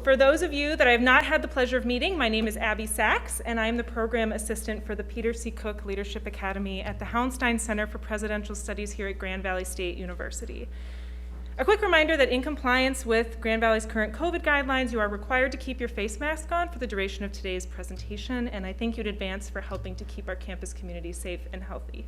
For those of you that I have not had the pleasure of meeting, my name is Abby Sachs, and I am the Program Assistant for the Peter C. Cook Leadership Academy at the Hauenstein Center for Presidential Studies here at Grand Valley State University. A quick reminder that in compliance with Grand Valley's current COVID guidelines, you are required to keep your face mask on for the duration of today's presentation, and I thank you in advance for helping to keep our campus community safe and healthy.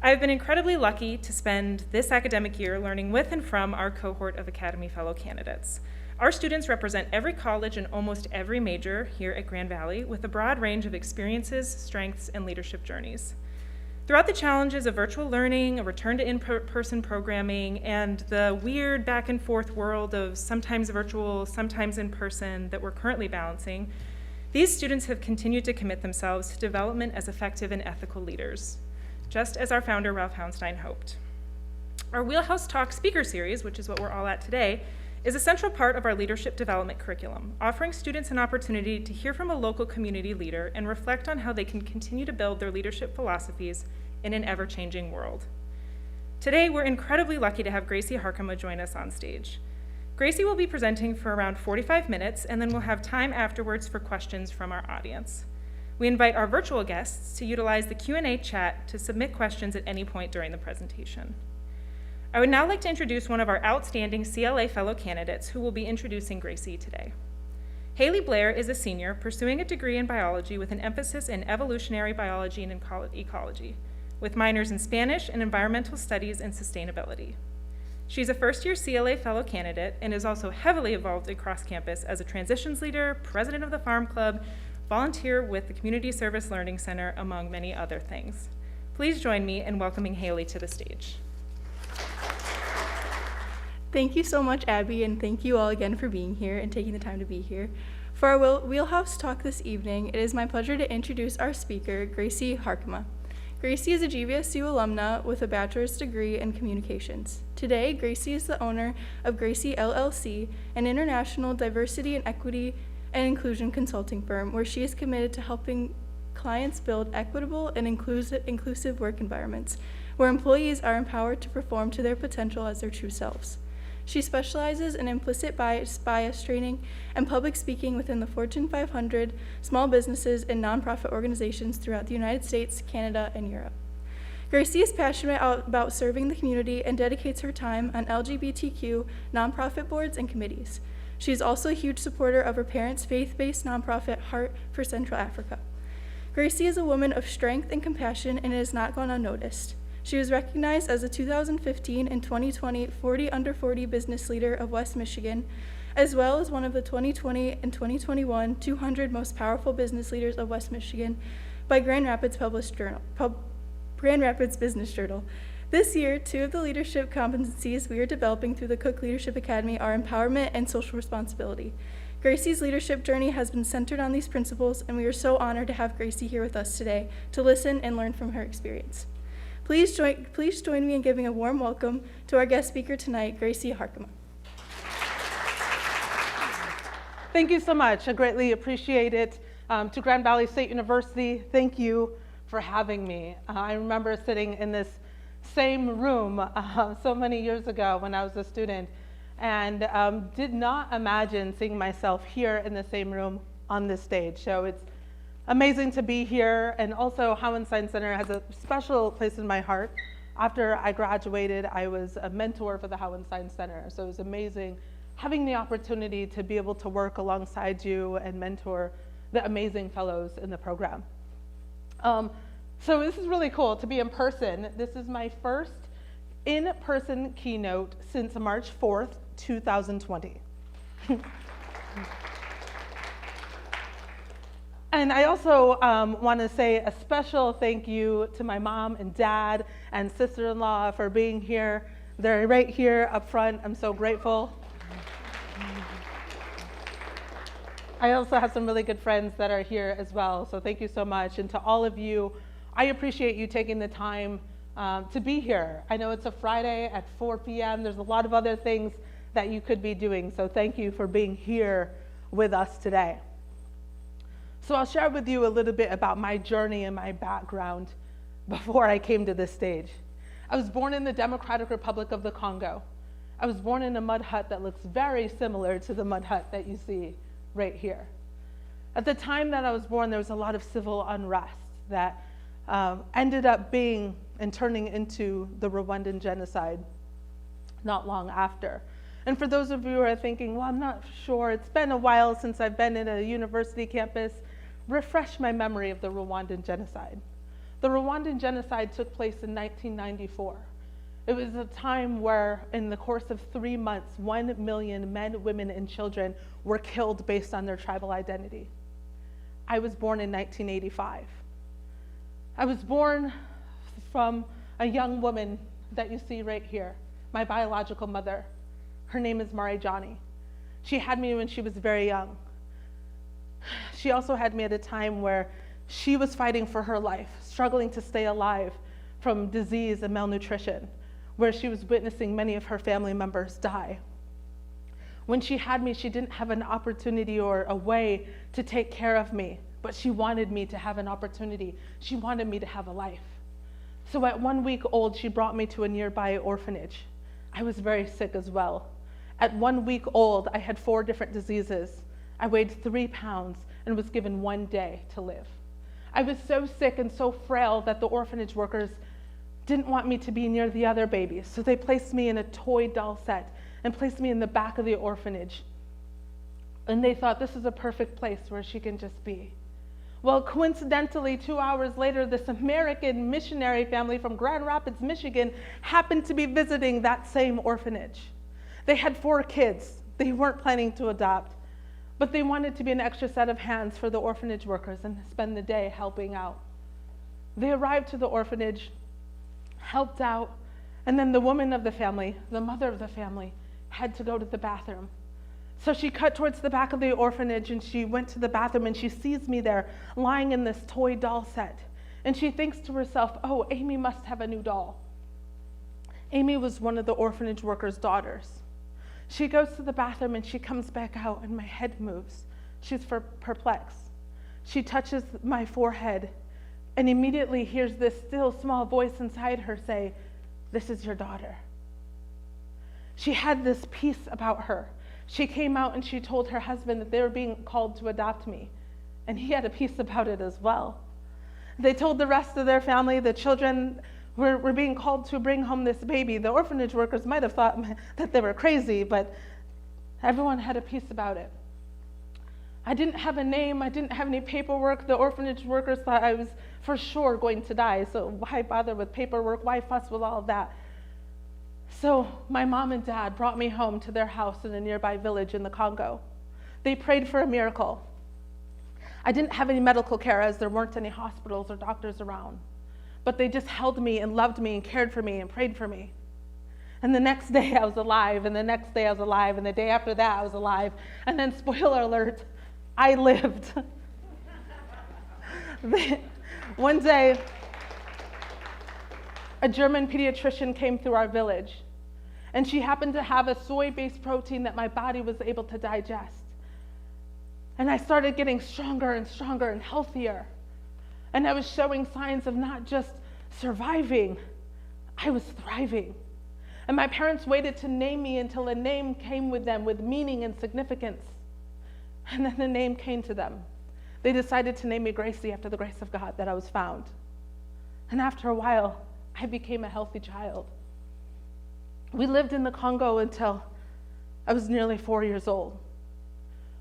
I've been incredibly lucky to spend this academic year learning with and from our cohort of Academy Fellow candidates. Our students represent every college and almost every major here at Grand Valley with a broad range of experiences, strengths, and leadership journeys. Throughout the challenges of virtual learning, a return to in-person programming, and the weird back and forth world of sometimes virtual, sometimes in person that we're currently balancing, these students have continued to commit themselves to development as effective and ethical leaders, just as our founder, Ralph Hauenstein, hoped. Our Wheelhouse Talk speaker series, which is what we're all at today, is a central part of our leadership development curriculum, offering students an opportunity to hear from a local community leader and reflect on how they can continue to build their leadership philosophies in an ever-changing world. Today, we're incredibly lucky to have Graci Harkema join us on stage. Graci will be presenting for around 45 minutes, and then we'll have time afterwards for questions from our audience. We invite our virtual guests to utilize the Q&A chat to submit questions at any point during the presentation. I would now like to introduce one of our outstanding CLA fellow candidates who will be introducing Graci today. Haley Blair is a senior pursuing a degree in biology with an emphasis in evolutionary biology and ecology, with minors in Spanish and environmental studies and sustainability. She's a first-year CLA fellow candidate and is also heavily involved across campus as a transitions leader, president of the Farm Club, volunteer with the Community Service Learning Center, among many other things. Please join me in welcoming Haley to the stage. Thank you so much, Abby, and thank you all again for being here and taking the time to be here. For our Wheelhouse Talk this evening, it is my pleasure to introduce our speaker, Graci Harkema. Graci is a GVSU alumna with a bachelor's degree in communications. Today, Graci is the owner of Graci LLC, an international diversity and equity and inclusion consulting firm where she is committed to helping clients build equitable and inclusive work environments where employees are empowered to perform to their potential as their true selves. She specializes in implicit bias training and public speaking within the Fortune 500, small businesses, and nonprofit organizations throughout the United States, Canada, and Europe. Graci is passionate about serving the community and dedicates her time on LGBTQ nonprofit boards and committees. She is also a huge supporter of her parents' faith-based nonprofit, Heart for Central Africa. Graci is a woman of strength and compassion, and it has not gone unnoticed. She was recognized as the 2015 and 2020 40 Under 40 Business Leader of West Michigan, as well as one of the 2020 and 2021 200 Most Powerful Business Leaders of West Michigan by Grand Rapids Business Journal. This year, 2 of the leadership competencies we are developing through the Cook Leadership Academy are empowerment and social responsibility. Graci's leadership journey has been centered on these principles, and we are so honored to have Graci here with us today to listen and learn from her experience. Please join me in giving a warm welcome to our guest speaker tonight, Graci Harkema. Thank you so much. I greatly appreciate it. To Grand Valley State University, thank you for having me. I remember sitting in this same room so many years ago when I was a student and did not imagine seeing myself here in the same room on this stage. So it's amazing to be here, and also Hauenstein Center has a special place in my heart. After I graduated, I was a mentor for the Hauenstein Center, so it was amazing having the opportunity to be able to work alongside you and mentor the amazing fellows in the program. So this is really cool to be in person. This is my first in-person keynote since March 4th, 2020. And I also want to say a special thank you to my mom and dad and sister-in-law for being here. They're right here up front. I'm so grateful. I also have some really good friends that are here as well, so thank you so much. And to all of you, I appreciate you taking the time to be here. I know it's a Friday at 4 p.m. There's a lot of other things that you could be doing, so thank you for being here with us today. So I'll share with you a little bit about my journey and my background before I came to this stage. I was born in the Democratic Republic of the Congo. I was born in a mud hut that looks very similar to the mud hut that you see right here. At the time that I was born, there was a lot of civil unrest that ended up being and turning into the Rwandan genocide not long after. And for those of you who are thinking, well, I'm not sure, it's been a while since I've been in a university campus, refresh my memory of the Rwandan genocide. The Rwandan genocide took place in 1994. It was a time where, in the course of 3 months, 1 million men, women, and children were killed based on their tribal identity. I was born in 1985. I was born from a young woman that you see right here, my biological mother. Her name is Mare Johnny. She had me when she was very young. She also had me at a time where she was fighting for her life, struggling to stay alive from disease and malnutrition, where she was witnessing many of her family members die. When she had me, she didn't have an opportunity or a way to take care of me, but she wanted me to have an opportunity. She wanted me to have a life. So at 1 week old, she brought me to a nearby orphanage. I was very sick as well. At 1 week old, I had 4 different diseases. I weighed 3 pounds and was given 1 day to live. I was so sick and so frail that the orphanage workers didn't want me to be near the other babies, so they placed me in a toy doll set and placed me in the back of the orphanage. And they thought this is a perfect place where she can just be. Well, coincidentally, 2 hours later, this American missionary family from Grand Rapids, Michigan, happened to be visiting that same orphanage. They had 4 kids. They weren't planning to adopt, but they wanted to be an extra set of hands for the orphanage workers and spend the day helping out. They arrived to the orphanage, helped out, and then the woman of the family, the mother of the family, had to go to the bathroom. So she cut towards the back of the orphanage and she went to the bathroom and she sees me there lying in this toy doll set. And she thinks to herself, oh, Amy must have a new doll. Amy was one of the orphanage workers' daughters. She goes to the bathroom and she comes back out and my head moves. She's perplexed. She touches my forehead and immediately hears this still small voice inside her say, this is your daughter. She had this peace about her. She came out and she told her husband that they were being called to adopt me, and he had a peace about it as well. They told the rest of their family, the children were being called to bring home this baby. The orphanage workers might have thought that they were crazy, but everyone had a peace about it. I didn't have a name, I didn't have any paperwork. The orphanage workers thought I was for sure going to die, so why bother with paperwork? Why fuss with all of that? So my mom and dad brought me home to their house in a nearby village in the Congo. They prayed for a miracle. I didn't have any medical care as there weren't any hospitals or doctors around, but they just held me and loved me and cared for me and prayed for me. And the next day I was alive, and the next day I was alive, and the day after that I was alive, and then spoiler alert, I lived. One day, a German pediatrician came through our village, and she happened to have a soy-based protein that my body was able to digest. And I started getting stronger and stronger and healthier. And I was showing signs of not just surviving, I was thriving. And my parents waited to name me until a name came with them with meaning and significance. And then the name came to them. They decided to name me Graci after the grace of God that I was found. And after a while, I became a healthy child. We lived in the Congo until I was nearly 4 years old.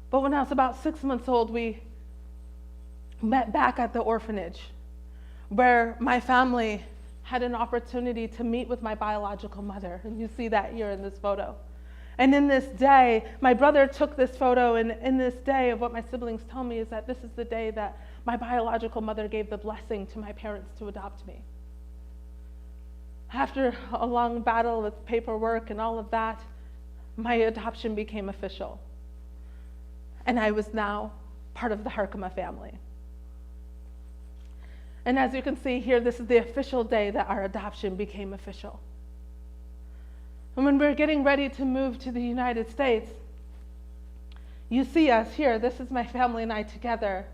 But when I was about 6 months old, we met back at the orphanage where my family had an opportunity to meet with my biological mother. And you see that here in this photo. And in this day, my brother took this photo, and in this day of what my siblings tell me is that this is the day that my biological mother gave the blessing to my parents to adopt me. After a long battle with paperwork and all of that, my adoption became official. And I was now part of the Harkema family. And as you can see here, this is the official day that our adoption became official. And when we're getting ready to move to the United States, you see us here. This is my family and I together.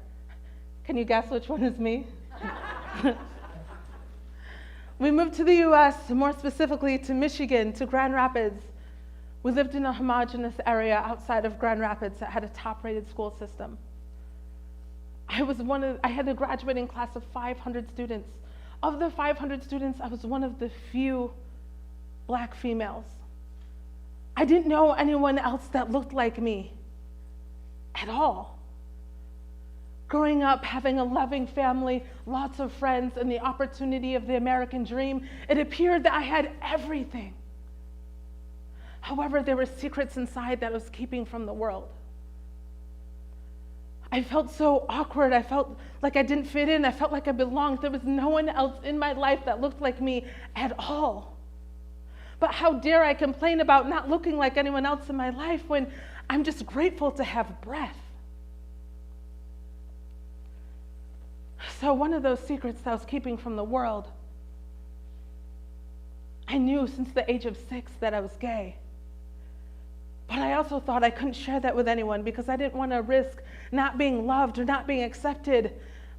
Can you guess which one is me? We moved to the US, more specifically to Michigan, to Grand Rapids, We lived in a homogeneous area outside of Grand Rapids that had a top-rated school system. I had a graduating class of 500 students. Of the 500 students, I was one of the few Black females. I didn't know anyone else that looked like me at all. Growing up, having a loving family, lots of friends, and the opportunity of the American dream, it appeared that I had everything. However, there were secrets inside that I was keeping from the world. I felt so awkward. I felt like I didn't fit in. I felt like I belonged. There was no one else in my life that looked like me at all. But how dare I complain about not looking like anyone else in my life when I'm just grateful to have breath? So one of those secrets that I was keeping from the world, I knew since the age of 6 that I was gay. But I also thought I couldn't share that with anyone because I didn't want to risk not being loved or not being accepted.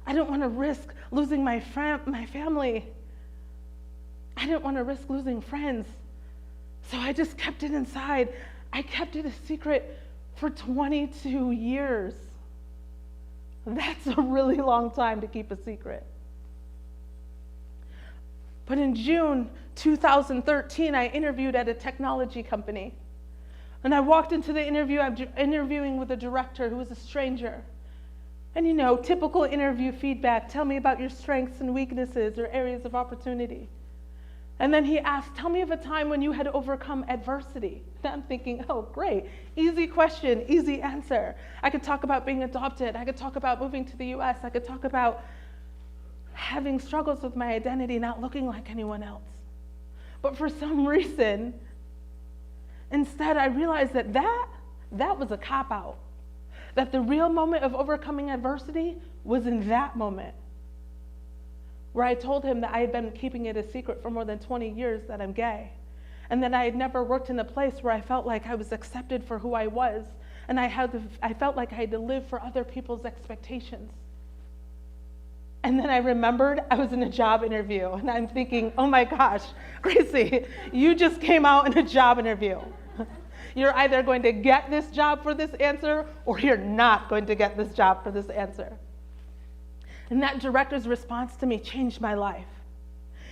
I didn't want to risk losing my family. I didn't want to risk losing friends. So I just kept it inside. I kept it a secret for 22 years. That's a really long time to keep a secret. But in June 2013, I interviewed at a technology company. And I walked into the interview, I'm interviewing with a director who was a stranger. And you know, typical interview feedback, tell me about your strengths and weaknesses or areas of opportunity. And then he asked, tell me of a time when you had overcome adversity. And I'm thinking, oh, great, easy question, easy answer. I could talk about being adopted. I could talk about moving to the US. I could talk about having struggles with my identity, not looking like anyone else. But for some reason, instead, I realized that was a cop-out. That the real moment of overcoming adversity was in that moment, where I told him that I had been keeping it a secret for more than 20 years that I'm gay, and that I had never worked in a place where I felt like I was accepted for who I was, and I felt like I had to live for other people's expectations. And then I remembered I was in a job interview, and I'm thinking, oh my gosh, Graci, you just came out in a job interview. You're either going to get this job for this answer, or you're not going to get this job for this answer. And that director's response to me changed my life.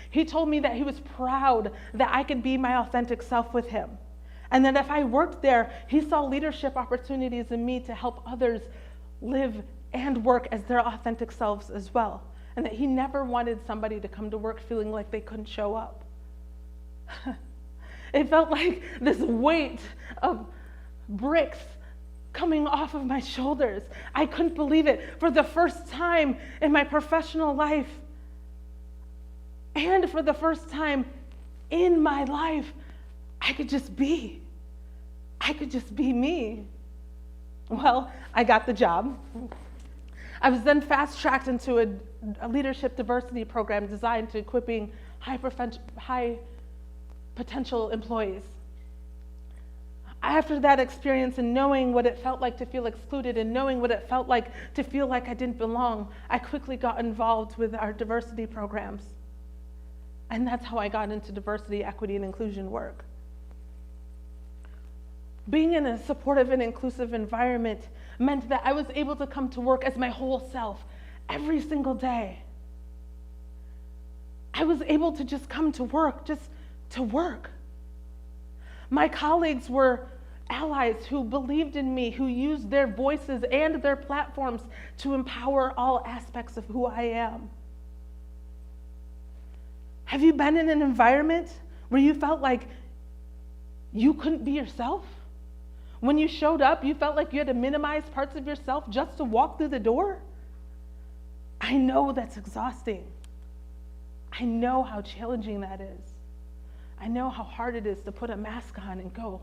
He told me that he was proud that I could be my authentic self with him. And that if I worked there, he saw leadership opportunities in me to help others live and work as their authentic selves as well. And that he never wanted somebody to come to work feeling like they couldn't show up. It felt like this weight of bricks coming off of my shoulders. I couldn't believe it. For the first time in my professional life, and for the first time in my life, I could just be. I could just be me. Well, I got the job. I was then fast-tracked into a leadership diversity program designed to equipping high potential employees. After that experience and knowing what it felt like to feel excluded and knowing what it felt like to feel like I didn't belong, I quickly got involved with our diversity programs. And that's how I got into diversity, equity, and inclusion work. Being in a supportive and inclusive environment meant that I was able to come to work as my whole self every single day. I was able to just come to work, just to work. My colleagues were allies who believed in me, who used their voices and their platforms to empower all aspects of who I am. Have you been in an environment where you felt like you couldn't be yourself? When you showed up, you felt like you had to minimize parts of yourself just to walk through the door? I know that's exhausting. I know how challenging that is. I know how hard it is to put a mask on and go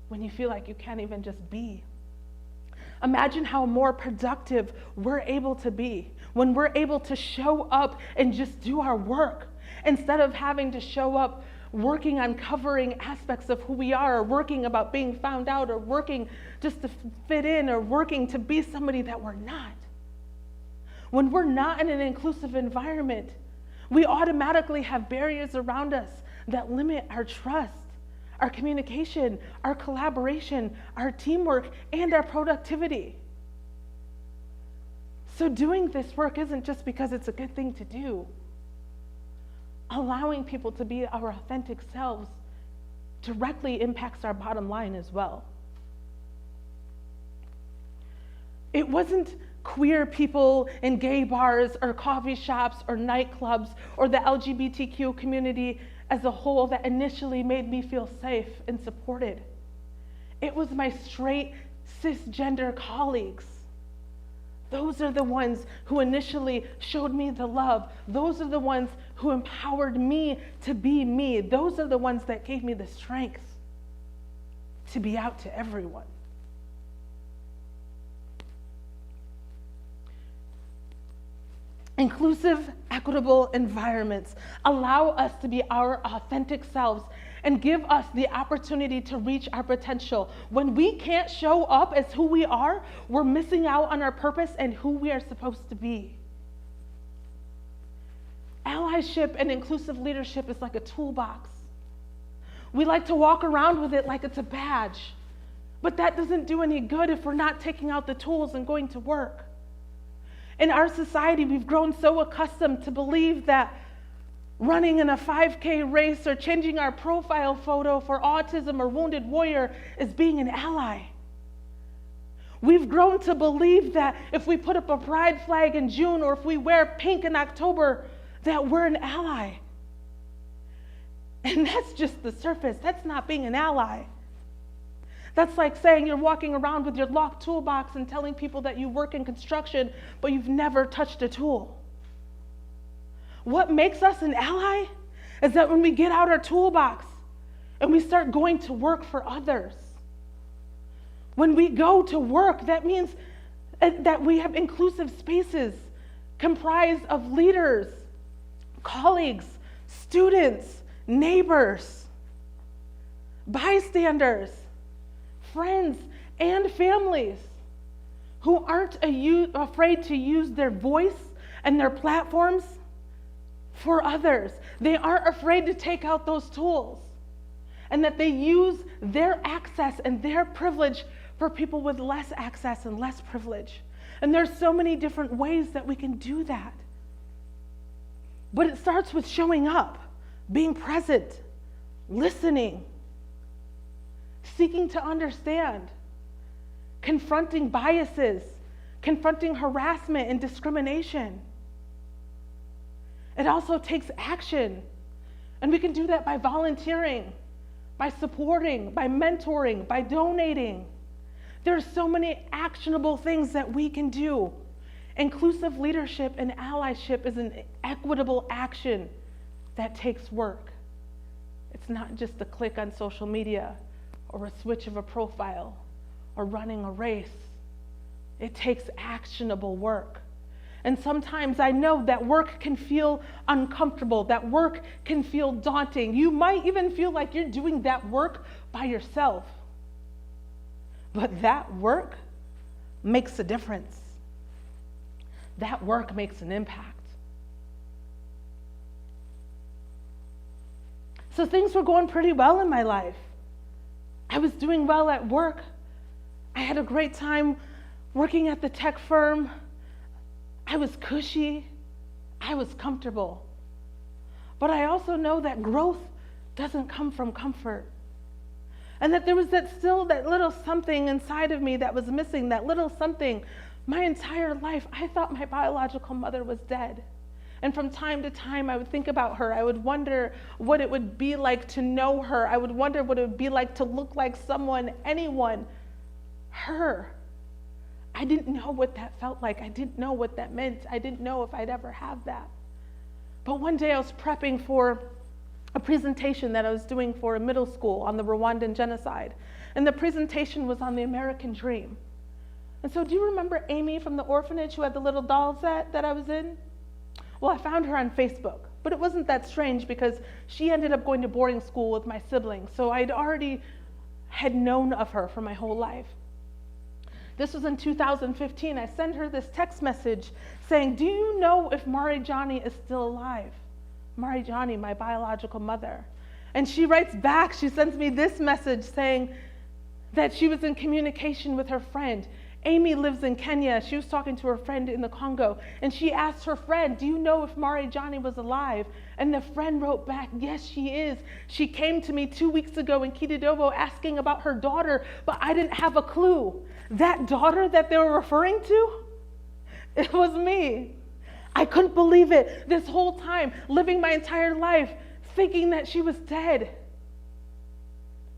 when you feel like you can't even just be. Imagine how more productive we're able to be when we're able to show up and just do our work instead of having to show up working on covering aspects of who we are, or working about being found out, or working just to fit in, or working to be somebody that we're not. When we're not in an inclusive environment, we automatically have barriers around us that limit our trust, our communication, our collaboration, our teamwork, and our productivity. So doing this work isn't just because it's a good thing to do. Allowing people to be our authentic selves directly impacts our bottom line as well. It wasn't queer people in gay bars or coffee shops or nightclubs or the LGBTQ community as a whole that initially made me feel safe and supported. It was my straight cisgender colleagues. Those are the ones who initially showed me the love. Those are the ones who empowered me to be me. Those are the ones that gave me the strength to be out to everyone. Inclusive, equitable environments allow us to be our authentic selves and give us the opportunity to reach our potential. When we can't show up as who we are, we're missing out on our purpose and who we are supposed to be. Allyship and inclusive leadership is like a toolbox. We like to walk around with it like it's a badge, but that doesn't do any good if we're not taking out the tools and going to work. In our society, we've grown so accustomed to believe that running in a 5K race or changing our profile photo for autism or wounded warrior is being an ally. We've grown to believe that if we put up a pride flag in June or if we wear pink in October, that we're an ally. And that's just the surface. That's not being an ally. That's like saying you're walking around with your locked toolbox and telling people that you work in construction, but you've never touched a tool. What makes us an ally is that when we get out our toolbox and we start going to work for others. When we go to work, that means that we have inclusive spaces comprised of leaders, colleagues, students, neighbors, bystanders, friends, and families who aren't afraid to use their voice and their platforms for others. They aren't afraid to take out those tools, and that they use their access and their privilege for people with less access and less privilege. And there's so many different ways that we can do that. But it starts with showing up, being present, listening, seeking to understand, confronting biases, confronting harassment and discrimination. It also takes action, and we can do that by volunteering, by supporting, by mentoring, by donating. There's so many actionable things that we can do. Inclusive leadership and allyship is an equitable action that takes work. It's not just a click on social media or a switch of a profile or running a race. It takes actionable work. And sometimes I know that work can feel uncomfortable, that work can feel daunting. You might even feel like you're doing that work by yourself. But that work makes a difference. That work makes an impact. So things were going pretty well in my life. I was doing well at work. I had a great time working at the tech firm. I was cushy. I was comfortable. But I also know that growth doesn't come from comfort. And that there was that little something inside of me that was missing, that little something. My entire life, I thought my biological mother was dead. And from time to time, I would think about her. I would wonder what it would be like to know her. I would wonder what it would be like to look like someone, anyone, her. I didn't know what that felt like. I didn't know what that meant. I didn't know if I'd ever have that. But one day I was prepping for a presentation that I was doing for a middle school on the Rwandan genocide. And the presentation was on the American dream. And so do you remember Amy from the orphanage who had the little doll set that I was in? Well, I found her on Facebook, but it wasn't that strange because she ended up going to boarding school with my siblings. So I'd already had known of her for my whole life. This was in 2015. I sent her this text message saying, do you know if Marijani is still alive? Marijani, my biological mother. And she writes back, she sends me this message saying that she was in communication with her friend. Amy lives in Kenya. She was talking to her friend in the Congo, and she asked her friend, do you know if Marijani was alive? And the friend wrote back, yes, she is. She came to me 2 weeks ago in Kidodovo asking about her daughter, but I didn't have a clue. That daughter that they were referring to, it was me. I couldn't believe it. This whole time, living my entire life, thinking that she was dead.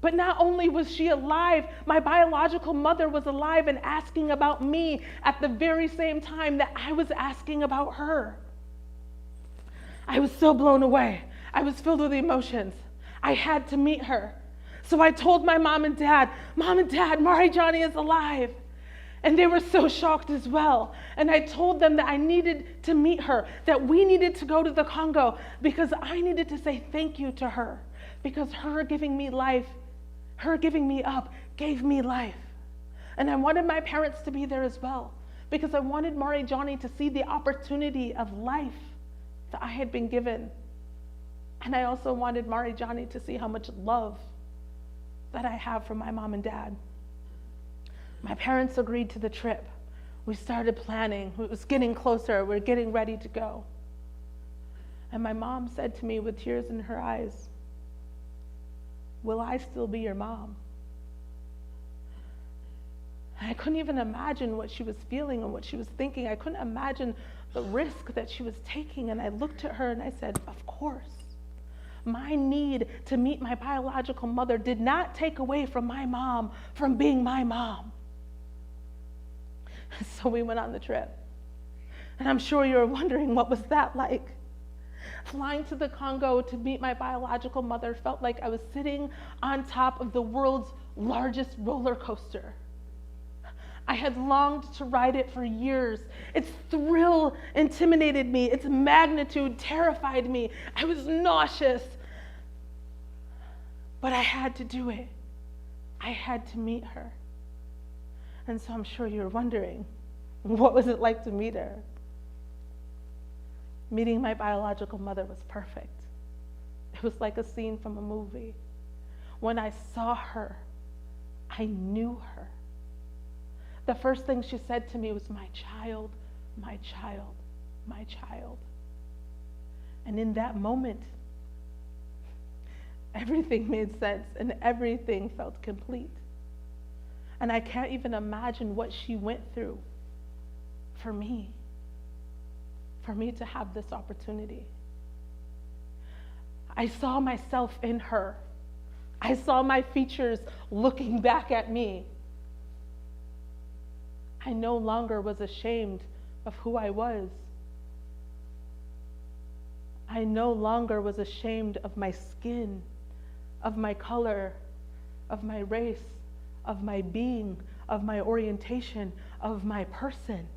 But not only was she alive, my biological mother was alive and asking about me at the very same time that I was asking about her. I was so blown away. I was filled with emotions. I had to meet her. So I told my mom and dad, Marijani is alive. And they were so shocked as well. And I told them that I needed to meet her, that we needed to go to the Congo because I needed to say thank you to her, because her giving me life, her giving me up, gave me life. And I wanted my parents to be there as well, because I wanted Marijani to see the opportunity of life that I had been given. And I also wanted Marijani to see how much love that I have from my mom and dad. My parents agreed to the trip. We started planning. It was getting closer. We were getting ready to go. And my mom said to me with tears in her eyes, will I still be your mom? And I couldn't even imagine what she was feeling and what she was thinking. I couldn't imagine the risk that she was taking. And I looked at her and I said, of course. My need to meet my biological mother did not take away from my mom from being my mom. So we went on the trip. And I'm sure you're wondering, what was that like? Flying to the Congo to meet my biological mother felt like I was sitting on top of the world's largest roller coaster. I had longed to ride it for years. Its thrill intimidated me. Its magnitude terrified me. I was nauseous. But I had to do it. I had to meet her. And so I'm sure you're wondering, what was it like to meet her? Meeting my biological mother was perfect. It was like a scene from a movie. When I saw her, I knew her. The first thing she said to me was, my child, my child, my child. And in that moment, everything made sense and everything felt complete. And I can't even imagine what she went through for me to have this opportunity. I saw myself in her. I saw my features looking back at me. I no longer was ashamed of who I was. I no longer was ashamed of my skin, of my color, of my race, of my being, of my orientation, of my person.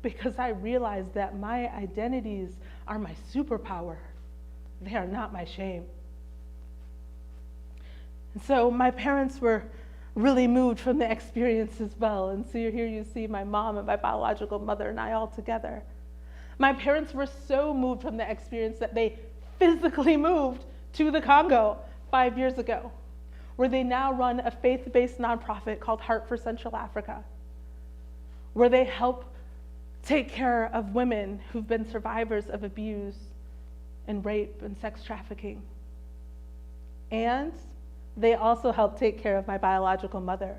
Because I realized that my identities are my superpower. They are not my shame. And so my parents were really moved from the experience as well. And so here you see my mom and my biological mother and I all together. My parents were so moved from the experience that they physically moved to the Congo 5 years ago, where they now run a faith-based nonprofit called Heart for Central Africa, where they help take care of women who've been survivors of abuse and rape and sex trafficking. And they also help take care of my biological mother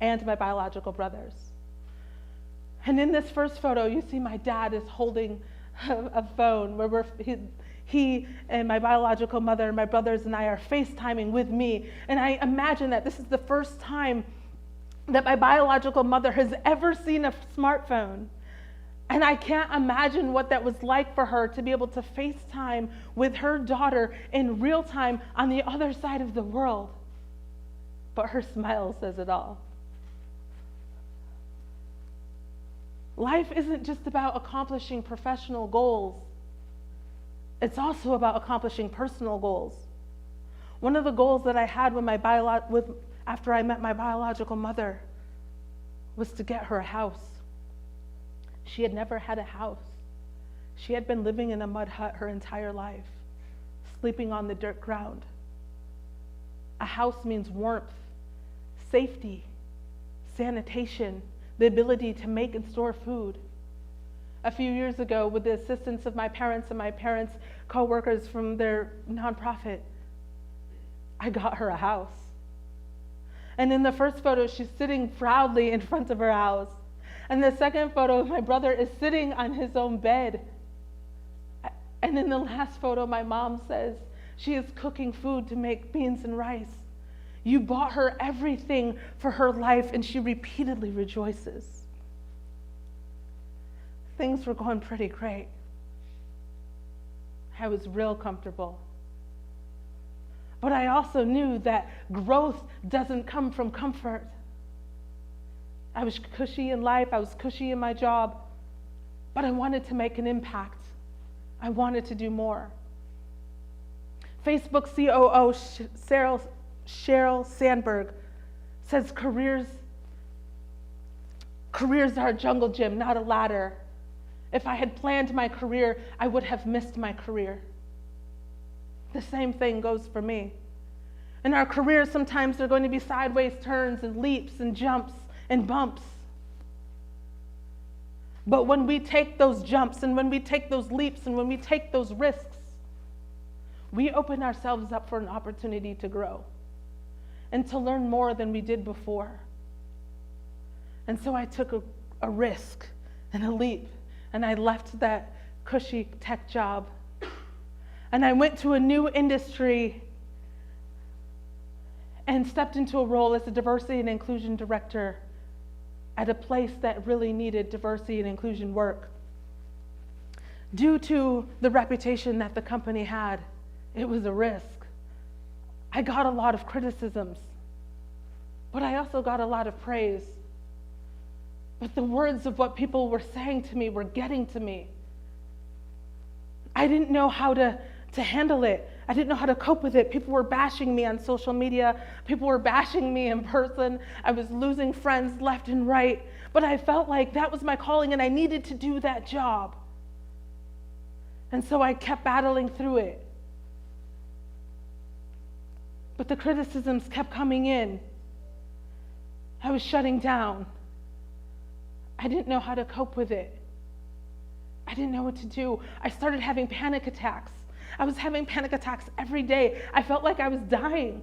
and my biological brothers. And in this first photo, you see my dad is holding a phone where he and my biological mother and my brothers and I are FaceTiming with me. And I imagine that this is the first time that my biological mother has ever seen a smartphone. And I can't imagine what that was like for her to be able to FaceTime with her daughter in real time on the other side of the world. But her smile says it all. Life isn't just about accomplishing professional goals. It's also about accomplishing personal goals. One of the goals that I had after I met my biological mother was to get her a house. She had never had a house. She had been living in a mud hut her entire life, sleeping on the dirt ground. A house means warmth, safety, sanitation, the ability to make and store food. A few years ago, with the assistance of my parents and my parents' co-workers from their nonprofit, I got her a house. And in the first photo, she's sitting proudly in front of her house. And the second photo, my brother is sitting on his own bed. And in the last photo, my mom says she is cooking food to make beans and rice. You bought her everything for her life, and she repeatedly rejoices. Things were going pretty great. I was real comfortable. But I also knew that growth doesn't come from comfort. I was cushy in life, I was cushy in my job, but I wanted to make an impact. I wanted to do more. Facebook COO Sheryl Sandberg says careers are a jungle gym, not a ladder. If I had planned my career, I would have missed my career. The same thing goes for me. In our careers, sometimes there are going to be sideways turns and leaps and jumps and bumps. But when we take those jumps and when we take those leaps and when we take those risks, we open ourselves up for an opportunity to grow and to learn more than we did before. And so I took a risk and a leap, and I left that cushy tech job. And I went to a new industry and stepped into a role as a diversity and inclusion director at a place that really needed diversity and inclusion work. Due to the reputation that the company had, it was a risk. I got a lot of criticisms, but I also got a lot of praise. But the words of what people were saying to me were getting to me. I didn't know how to handle it. I didn't know how to cope with it. People were bashing me on social media. People were bashing me in person. I was losing friends left and right. But I felt like that was my calling and I needed to do that job. And so I kept battling through it. But the criticisms kept coming in. I was shutting down. I didn't know how to cope with it. I didn't know what to do. I started having panic attacks. I was having panic attacks every day. I felt like I was dying.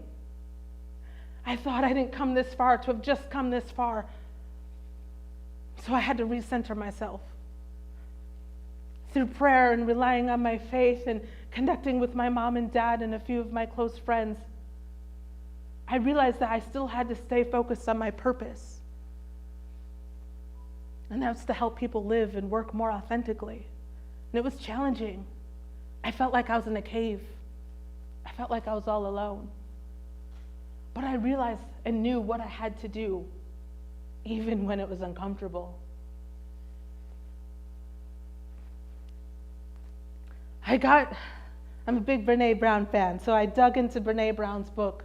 I thought I didn't come this far to have just come this far. So I had to recenter myself. Through prayer and relying on my faith and connecting with my mom and dad and a few of my close friends, I realized that I still had to stay focused on my purpose. And that's to help people live and work more authentically. And it was challenging. I felt like I was in a cave. I felt like I was all alone. But I realized and knew what I had to do, even when it was uncomfortable. I'm a big Brené Brown fan, so I dug into Brené Brown's book,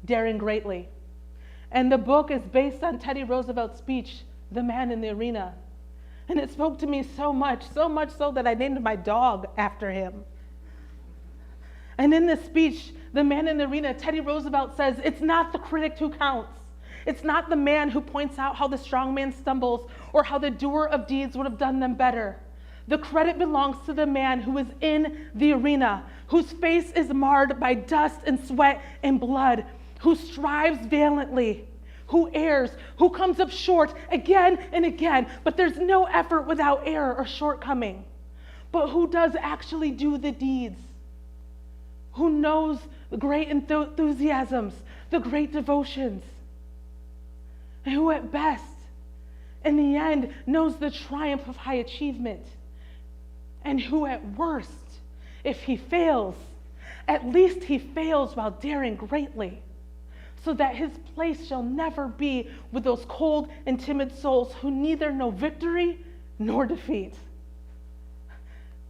Daring Greatly. And the book is based on Teddy Roosevelt's speech, The Man in the Arena. And it spoke to me so much so that I named my dog after him. And in this speech, The Man in the Arena, Teddy Roosevelt says, it's not the critic who counts. It's not the man who points out how the strong man stumbles or how the doer of deeds would have done them better. The credit belongs to the man who is in the arena, whose face is marred by dust and sweat and blood, who strives valiantly, who errs, who comes up short again and again, but there's no effort without error or shortcoming, but who does actually do the deeds, who knows the great enthusiasms, the great devotions, and who at best, in the end, knows the triumph of high achievement, and who at worst, if he fails, at least he fails while daring greatly, so that his place shall never be with those cold and timid souls who neither know victory nor defeat.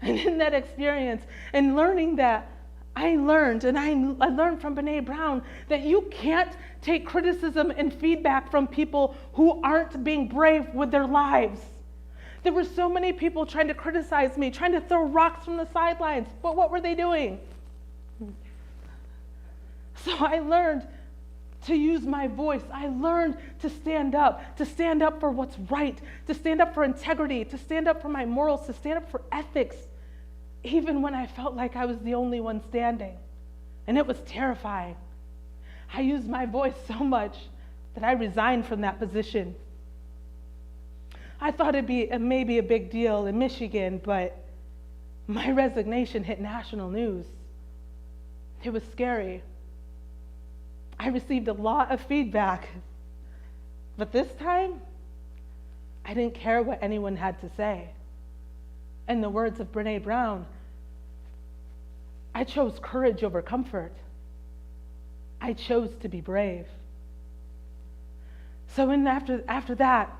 And in that experience, and learning that, I learned from Brené Brown that you can't take criticism and feedback from people who aren't being brave with their lives. There were so many people trying to criticize me, trying to throw rocks from the sidelines, but what were they doing? So I learned to use my voice. I learned to stand up for what's right, to stand up for integrity, to stand up for my morals, to stand up for ethics, even when I felt like I was the only one standing. And it was terrifying. I used my voice so much that I resigned from that position. I thought it'd be maybe a big deal in Michigan, but my resignation hit national news. It was scary. I received a lot of feedback, but this time, I didn't care what anyone had to say. In the words of Brene Brown, I chose courage over comfort. I chose to be brave. So after that,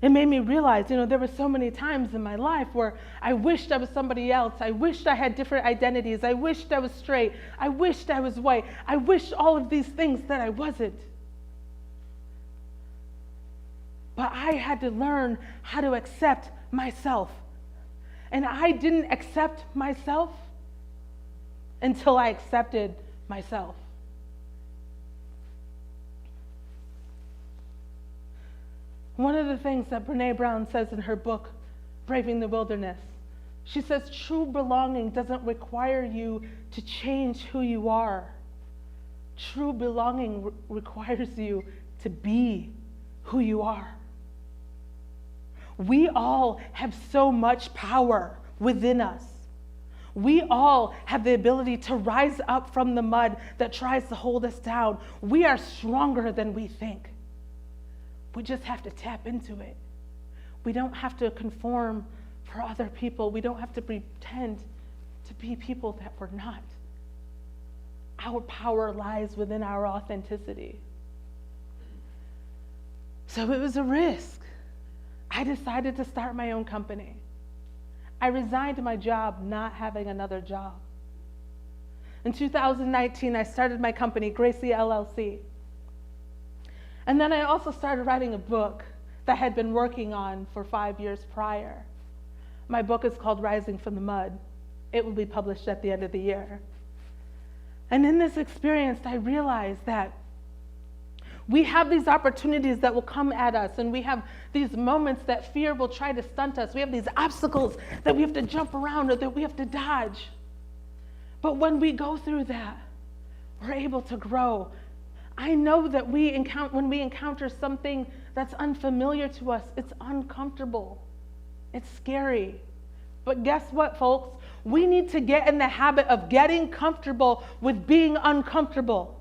it made me realize, there were so many times in my life where I wished I was somebody else. I wished I had different identities. I wished I was straight. I wished I was white. I wished all of these things that I wasn't. But I had to learn how to accept myself. And I didn't accept myself until I accepted myself. One of the things that Brene Brown says in her book, Braving the Wilderness, she says, true belonging doesn't require you to change who you are. True belonging requires you to be who you are. We all have so much power within us. We all have the ability to rise up from the mud that tries to hold us down. We are stronger than we think. We just have to tap into it. We don't have to conform for other people. We don't have to pretend to be people that we're not. Our power lies within our authenticity. So it was a risk. I decided to start my own company. I resigned my job, not having another job. In 2019, I started my company, Graci LLC. And then I also started writing a book that I had been working on for 5 years prior. My book is called Rising from the Mud. It will be published at the end of the year. And in this experience, I realized that we have these opportunities that will come at us, and we have these moments that fear will try to stunt us. We have these obstacles that we have to jump around or that we have to dodge. But when we go through that, we're able to grow. I know that when we encounter something that's unfamiliar to us, it's uncomfortable. It's scary. But guess what, folks? We need to get in the habit of getting comfortable with being uncomfortable.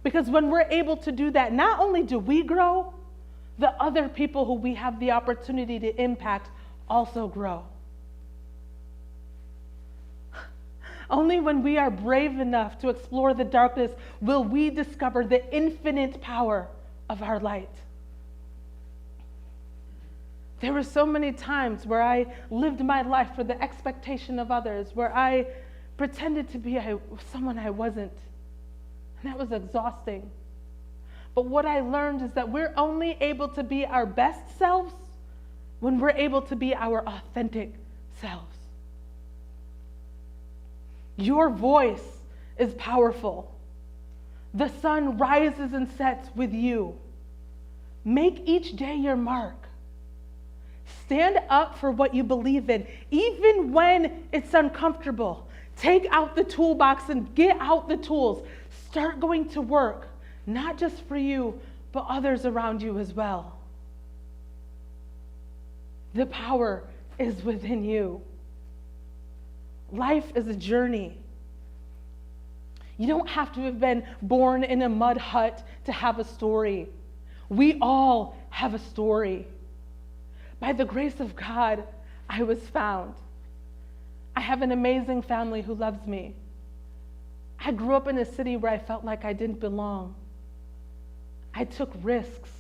Because when we're able to do that, not only do we grow, the other people who we have the opportunity to impact also grow. Only when we are brave enough to explore the darkness will we discover the infinite power of our light. There were so many times where I lived my life for the expectation of others, where I pretended to be someone I wasn't. And that was exhausting. But what I learned is that we're only able to be our best selves when we're able to be our authentic selves. Your voice is powerful. The sun rises and sets with you. Make each day your mark. Stand up for what you believe in, even when it's uncomfortable. Take out the toolbox and get out the tools. Start going to work, not just for you, but others around you as well. The power is within you. Life is a journey. You don't have to have been born in a mud hut to have a story. We all have a story. By the grace of God, I was found. I have an amazing family who loves me. I grew up in a city where I felt like I didn't belong. I took risks.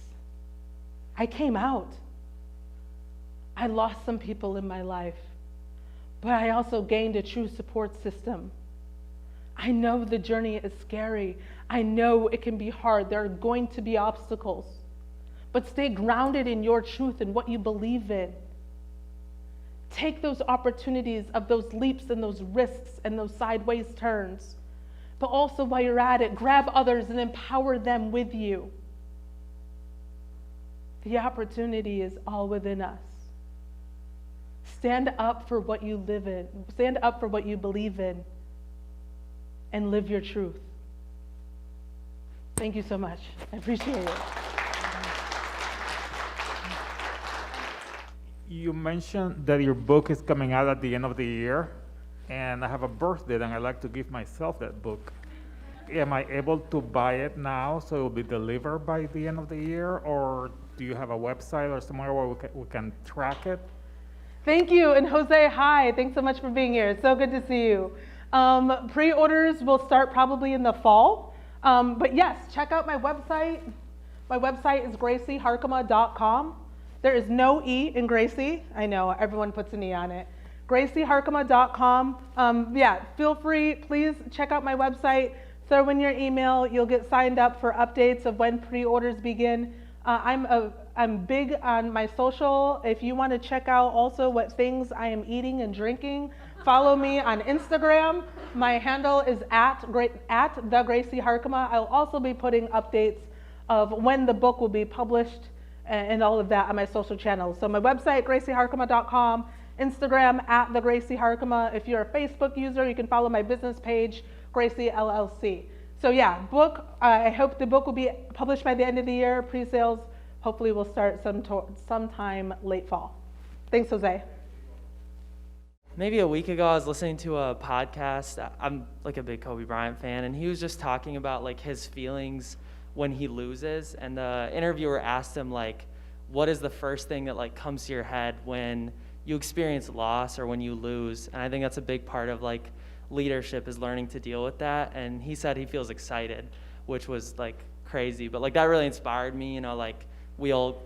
I came out. I lost some people in my life, but I also gained a true support system. I know the journey is scary. I know it can be hard. There are going to be obstacles, but stay grounded in your truth and what you believe in. Take those opportunities of those leaps and those risks and those sideways turns, But also while you're at it, grab others and empower them with you. The opportunity is all within us. Stand up for what you live in. Stand up for what you believe in and live your truth. Thank you so much. I appreciate it. You mentioned that your book is coming out at the end of the year, and I have a birthday, and I'd like to give myself that book. Am I able to buy it now so it will be delivered by the end of the year, or do you have a website or somewhere where we can track it? Thank you. And Jose, hi. Thanks so much for being here. It's so good to see you. Pre-orders will start probably in the fall. But yes, check out my website. My website is graciharkema.com. There is no E in Graci. I know, everyone puts an E on it. graciharkema.com. Yeah, feel free. Please check out my website. Throw in your email. You'll get signed up for updates of when pre-orders begin. I'm big on my social. If you want to check out also what things I am eating and drinking, follow me on Instagram. My handle is at the Graci Harkema. I'll also be putting updates of when the book will be published and all of that on my social channels. So my website, graciharkema.com, Instagram at the Graci Harkema. If you're a Facebook user, you can follow my business page, Graci LLC. So yeah, book. I hope the book will be published by the end of the year. Pre-sales hopefully will start sometime late fall. Thanks, Jose. Maybe a week ago, I was listening to a podcast. I'm like a big Kobe Bryant fan, and he was just talking about like his feelings when he loses. And the interviewer asked him like, what is the first thing that like comes to your head when you experience loss or when you lose? And I think that's a big part of like leadership, is learning to deal with that. And he said he feels excited, which was like crazy, but like that really inspired me. You know, like we all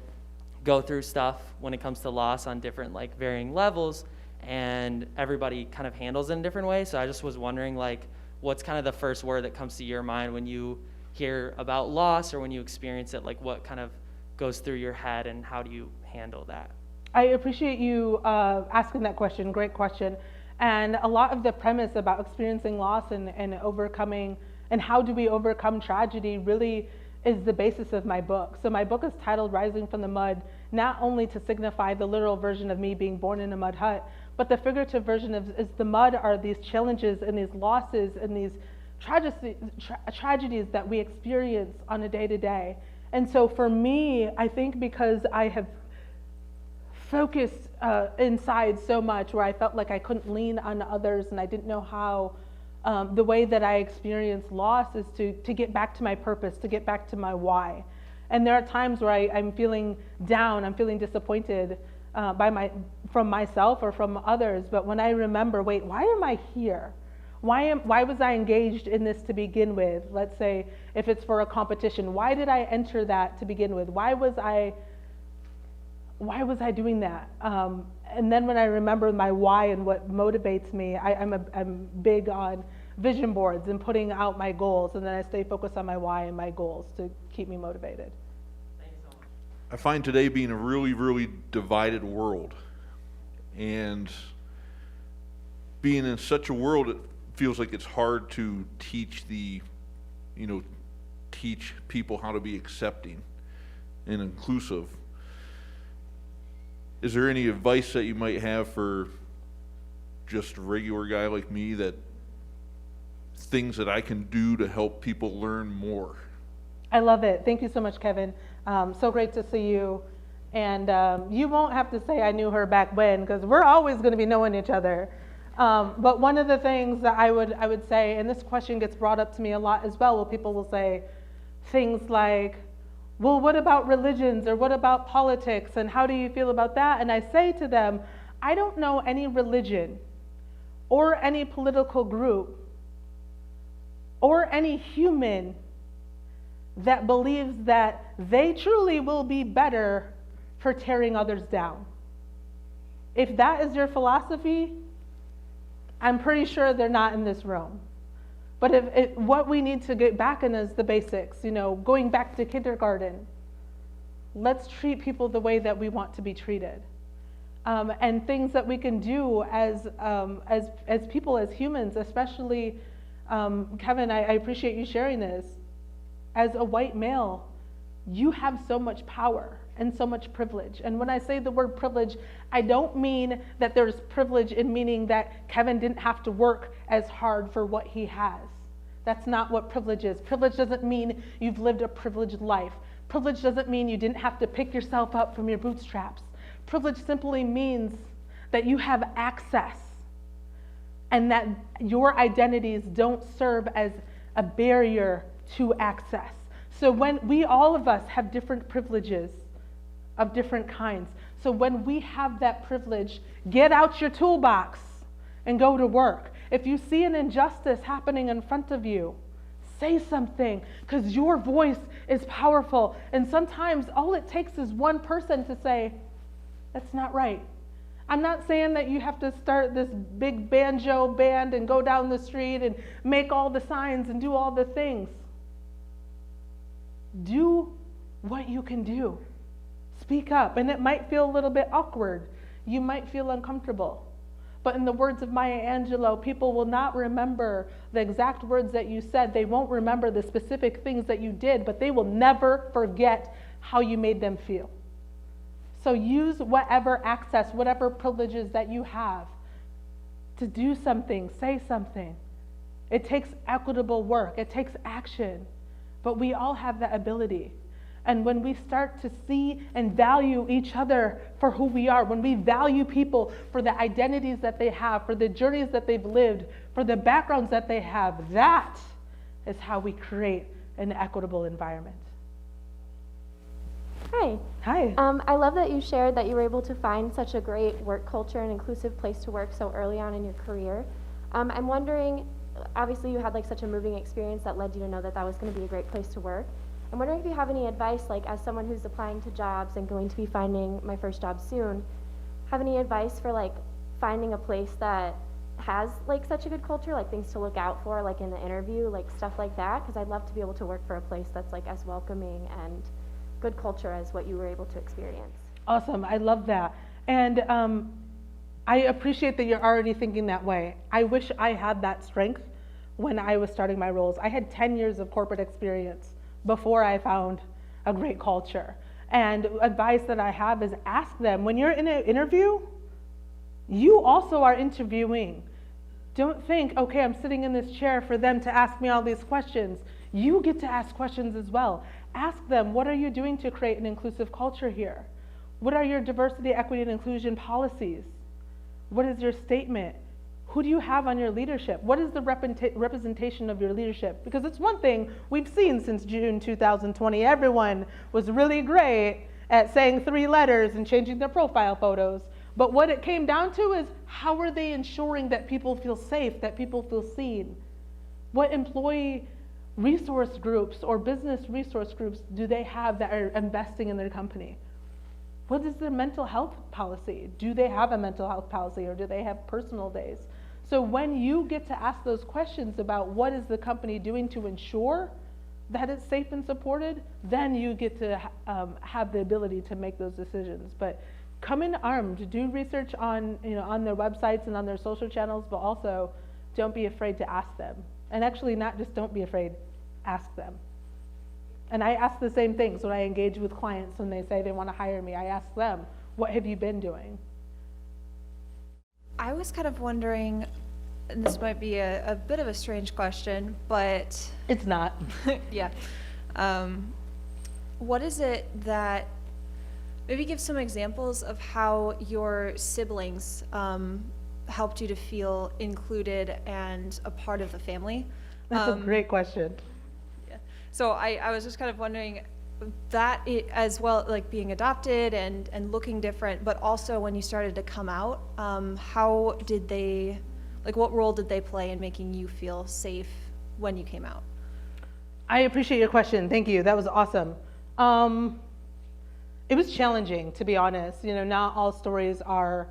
go through stuff when it comes to loss on different like varying levels, and everybody kind of handles it in different ways. So I just was wondering like, what's kind of the first word that comes to your mind when you hear about loss or when you experience it? Like what kind of goes through your head, and how do you handle that? I appreciate you asking that question. Great question. And a lot of the premise about experiencing loss and overcoming, and how do we overcome tragedy, really is the basis of my book. So my book is titled Rising from the Mud, not only to signify the literal version of me being born in a mud hut, but the figurative version is the mud are these challenges and these losses and these tragedies that we experience on a day-to-day. And so for me, I think because I have focused inside so much, where I felt like I couldn't lean on others and I didn't know how, the way that I experience loss is to get back to my purpose, to get back to my why. And there are times where I'm feeling down, I'm feeling disappointed from myself or from others. But when I remember, wait, why am I here? Why was I engaged in this to begin with? Let's say if it's for a competition, why did I enter that to begin with? Why was I doing that? And then when I remember my why and what motivates me, I'm big on vision boards and putting out my goals, and then I stay focused on my why and my goals to keep me motivated. Thank you so much. I find today being a really, really divided world, and being in such a world, it feels like it's hard to teach people how to be accepting and inclusive. Is there any advice that you might have for just a regular guy like me, that things that I can do to help people learn more? I love it. Thank you so much, Kevin. So great to see you. And you won't have to say I knew her back when, because we're always going to be knowing each other. But one of the things that I would say, and this question gets brought up to me a lot as well, where people will say things like, well, what about religions, or what about politics, and how do you feel about that? And I say to them, I don't know any religion or any political group or any human that believes that they truly will be better for tearing others down. If that is your philosophy, I'm pretty sure they're not in this room. But what we need to get back in is the basics, going back to kindergarten. Let's treat people the way that we want to be treated. And things that we can do as people, as humans, especially Kevin, I appreciate you sharing this. As a white male, you have so much power and so much privilege. And when I say the word privilege, I don't mean that there's privilege in meaning that Kevin didn't have to work as hard for what he has. That's not what privilege is. Privilege doesn't mean you've lived a privileged life. Privilege doesn't mean you didn't have to pick yourself up from your bootstraps. Privilege simply means that you have access and that your identities don't serve as a barrier to access. So when all of us have different privileges of different kinds. So when we have that privilege, get out your toolbox and go to work. If you see an injustice happening in front of you, say something, because your voice is powerful. And sometimes all it takes is one person to say, that's not right. I'm not saying that you have to start this big banjo band and go down the street and make all the signs and do all the things. Do what you can do. Speak up. And it might feel a little bit awkward. You might feel uncomfortable. But in the words of Maya Angelou, people will not remember the exact words that you said. They won't remember the specific things that you did, but they will never forget how you made them feel. So use whatever access, whatever privileges that you have to do something, say something. It takes equitable work. It takes action. But we all have that ability. And when we start to see and value each other for who we are, when we value people for the identities that they have, for the journeys that they've lived, for the backgrounds that they have, that is how we create an equitable environment. Hi. Hi. I love that you shared that you were able to find such a great work culture and inclusive place to work so early on in your career. I'm wondering, obviously you had like such a moving experience that led you to know that that was going to be a great place to work. I'm wondering if you have any advice, like as someone who's applying to jobs and going to be finding my first job soon, have any advice for like finding a place that has like such a good culture, like things to look out for, like in the interview, like stuff like that? Because I'd love to be able to work for a place that's like as welcoming and good culture as what you were able to experience. Awesome. I love that. And I appreciate that you're already thinking that way. I wish I had that strength when I was starting my roles. I had 10 years of corporate experience before I found a great culture. And advice that I have is ask them. When you're in an interview, you also are interviewing. Don't think, okay, I'm sitting in this chair for them to ask me all these questions. You get to ask questions as well. Ask them, what are you doing to create an inclusive culture here? What are your diversity, equity, and inclusion policies? What is your statement? Who do you have on your leadership? What is the representation of your leadership? Because it's one thing we've seen since June 2020. Everyone was really great at saying 3 letters and changing their profile photos. But what it came down to is, how are they ensuring that people feel safe, that people feel seen? What employee resource groups or business resource groups do they have that are investing in their company? What is their mental health policy? Do they have a mental health policy, or do they have personal days? So when you get to ask those questions about what is the company doing to ensure that it's safe and supported, then you get to have the ability to make those decisions. But come in armed, do research on, on their websites and on their social channels, but also don't be afraid to ask them. And actually not just don't be afraid, ask them. And I ask the same things when I engage with clients when they say they want to hire me. I ask them, what have you been doing? I was kind of wondering, and this might be a bit of a strange question, but It's not. yeah. What is it that, maybe give some examples of how your siblings helped you to feel included and a part of the family? That's a great question. Yeah. So I was just kind of wondering that as well, like being adopted and looking different, but also when you started to come out, how did they, like what role did they play in making you feel safe when you came out? I appreciate your question. Thank you. That was awesome. It was challenging, to be honest. Not all stories are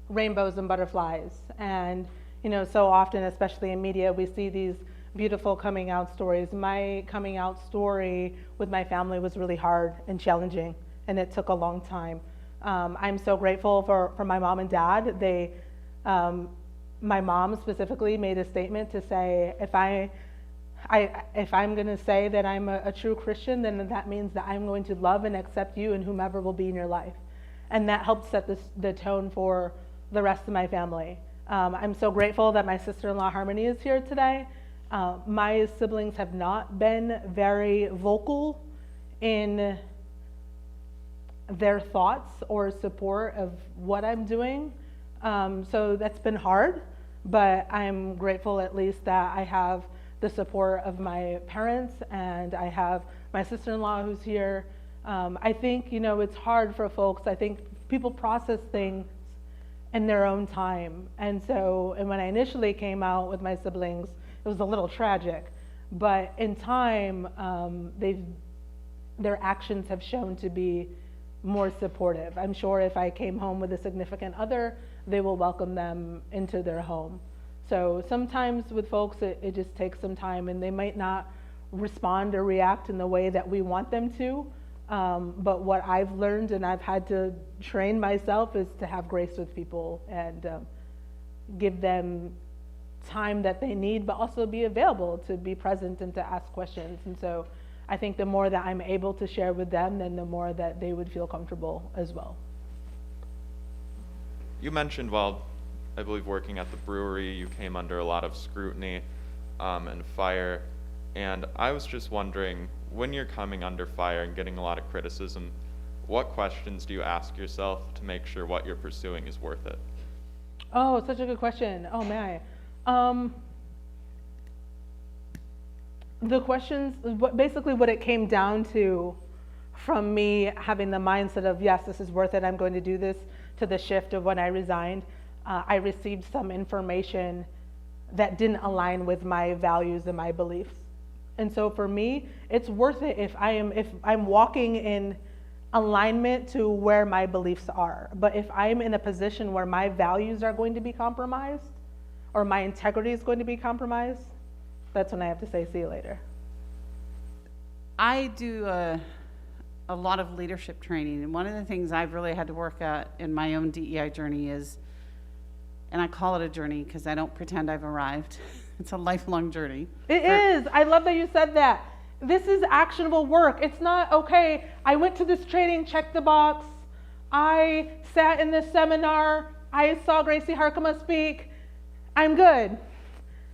rainbows and butterflies. And, so often, especially in media, we see these beautiful coming out stories. My coming out story with my family was really hard and challenging, and it took a long time. I'm so grateful for my mom and dad. my mom specifically made a statement to say, if I'm going to say that I'm a true Christian, then that means that I'm going to love and accept you and whomever will be in your life. And that helped set the tone for the rest of my family. I'm so grateful that my sister-in-law Harmony is here today. My siblings have not been very vocal in their thoughts or support of what I'm doing. So that's been hard, but I'm grateful at least that I have the support of my parents, and I have my sister-in-law who's here. I think, it's hard for folks. I think people process things in their own time. And when I initially came out with my siblings, it was a little tragic, but in time, their actions have shown to be more supportive. I'm sure if I came home with a significant other, they will welcome them into their home. So sometimes with folks, it just takes some time, and they might not respond or react in the way that we want them to. But what I've learned, and I've had to train myself, is to have grace with people and give them time that they need, but also be available to be present and to ask questions. And so I think the more that I'm able to share with them, then the more that they would feel comfortable as well. You mentioned, while I believe working at the brewery, you came under a lot of scrutiny and fire. And I was just wondering, when you're coming under fire and getting a lot of criticism, what questions do you ask yourself to make sure what you're pursuing is worth it? Oh, such a good question. Oh, may I? The questions, basically what it came down to from me having the mindset of, yes, this is worth it, I'm going to do this, to the shift of when I resigned, I received some information that didn't align with my values and my beliefs. And so for me, it's worth it if I'm walking in alignment to where my beliefs are. But if I'm in a position where my values are going to be compromised, or my integrity is going to be compromised, that's when I have to say, see you later. I do a lot of leadership training, and one of the things I've really had to work at in my own DEI journey is, and I call it a journey because I don't pretend I've arrived. It's a lifelong journey. It is. I love that you said that. This is actionable work. It's not, okay, I went to this training, check the box. I sat in this seminar. I saw Graci Harkema speak. I'm good.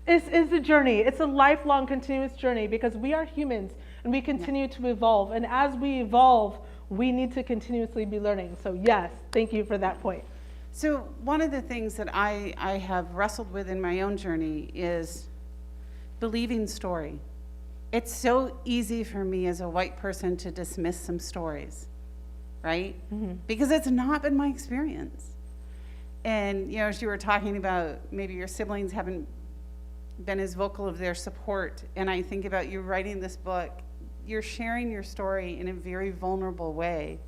It's a journey. It's a lifelong, continuous journey, because we are humans and we continue to evolve. And as we evolve, we need to continuously be learning. So yes, thank you for that point. So one of the things that I have wrestled with in my own journey is believing story. It's so easy for me as a white person to dismiss some stories, right? Mm-hmm. Because it's not been my experience. And, as you were talking about, maybe your siblings haven't been as vocal of their support. And I think about you writing this book, you're sharing your story in a very vulnerable way.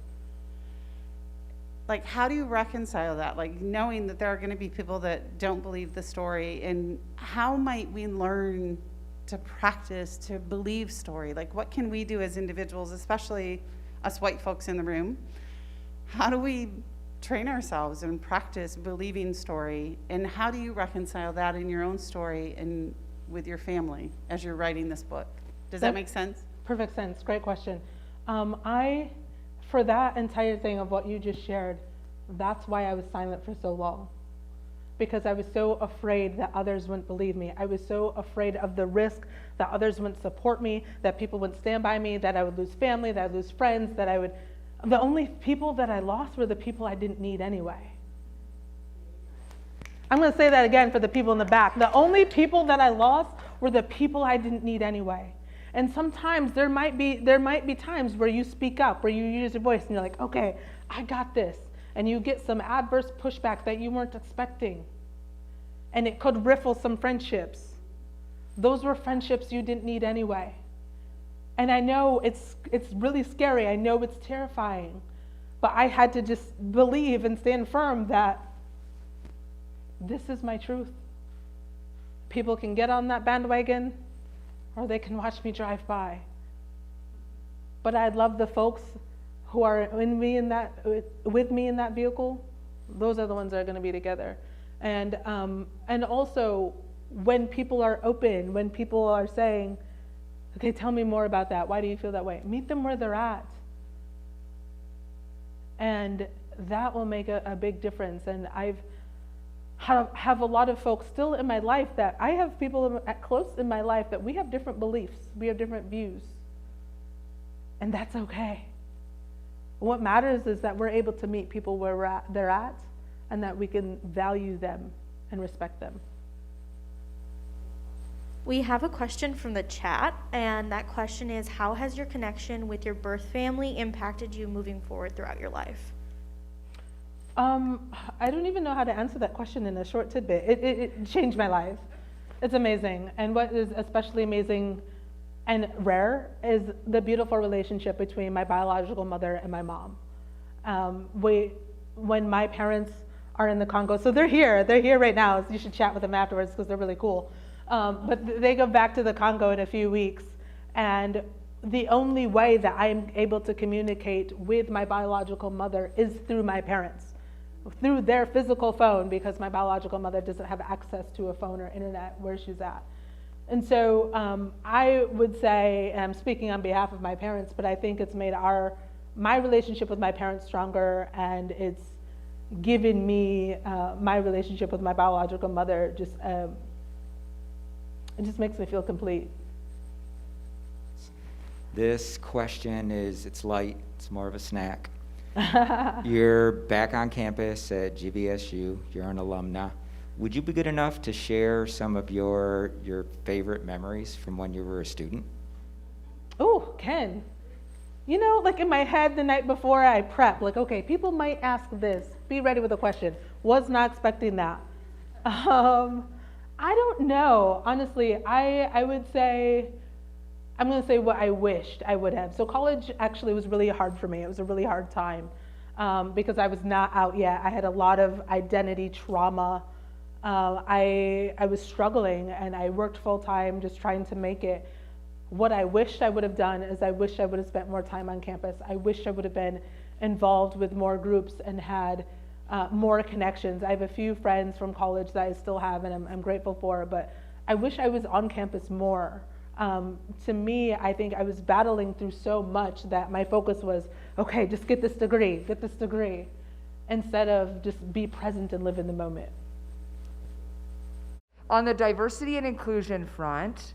Like, how do you reconcile that? Like, knowing that there are going to be people that don't believe the story, and how might we learn to practice to believe story? Like, what can we do as individuals, especially us white folks in the room? How do we train ourselves and practice believing story? And how do you reconcile that in your own story and with your family as you're writing this book? Does that make sense? Perfect sense. Great question. For that entire thing of what you just shared, that's why I was silent for so long. Because I was so afraid that others wouldn't believe me. I was so afraid of the risk that others wouldn't support me, that people wouldn't stand by me, that I would lose family, that I'd lose friends, the only people that I lost were the people I didn't need anyway. I'm going to say that again for the people in the back. The only people that I lost were the people I didn't need anyway. And sometimes there might be times where you speak up, where you use your voice, and you're like, okay, I got this. And you get some adverse pushback that you weren't expecting. And it could riffle some friendships. Those were friendships you didn't need anyway. And I know it's really scary. I know it's terrifying. But I had to just believe and stand firm that this is my truth. People can get on that bandwagon, or they can watch me drive by. But I'd love the folks who are with me in that vehicle. Those are the ones that are going to be together. And also when people are open, when people are saying, okay, tell me more about that. Why do you feel that way? Meet them where they're at. And that will make a big difference. And I've have a lot of folks still in my life that I have people close in my life that we have different beliefs, we have different views. And that's okay. What matters is that we're able to meet people where they're at, and that we can value them and respect them. We have a question from the chat, and that question is, how has your connection with your birth family impacted you moving forward throughout your life? I don't even know how to answer that question in a short tidbit. It changed my life. It's amazing. And what is especially amazing and rare is the beautiful relationship between my biological mother and my mom. When my parents are in the Congo, so they're here right now. So you should chat with them afterwards because they're really cool. But they go back to the Congo in a few weeks, and the only way that I'm able to communicate with my biological mother is through my parents, through their physical phone, because my biological mother doesn't have access to a phone or internet where she's at. And so I would say, and I'm speaking on behalf of my parents, but I think it's made my relationship with my parents stronger, and it's given me my relationship with my biological mother it just makes me feel complete. This question it's light, it's more of a snack. You're back on campus at GVSU, you're an alumna. Would you be good enough to share some of your favorite memories from when you were a student? Oh, Ken. You know, like in my head the night before I prep, like, okay, people might ask this, be ready with a question. Was not expecting that. I don't know, honestly. I would say, I'm going to say what I wished I would have. So college actually was really hard for me. It was a really hard time because I was not out yet. I had a lot of identity trauma. I was struggling, and I worked full time just trying to make it. What I wished I would have done is I wish I would have spent more time on campus. I wish I would have been involved with more groups and had more connections. I have a few friends from college that I still have, and I'm grateful for, but I wish I was on campus more. To me, I think I was battling through so much that my focus was, okay, just get this degree, instead of just be present and live in the moment. On the diversity and inclusion front,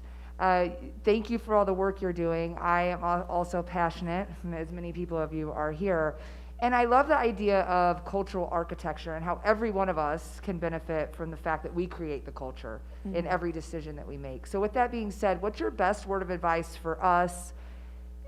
thank you for all the work you're doing. I am also passionate, as many people of you are here. And I love the idea of cultural architecture and how every one of us can benefit from the fact that we create the culture in every decision that we make. So with that being said, what's your best word of advice for us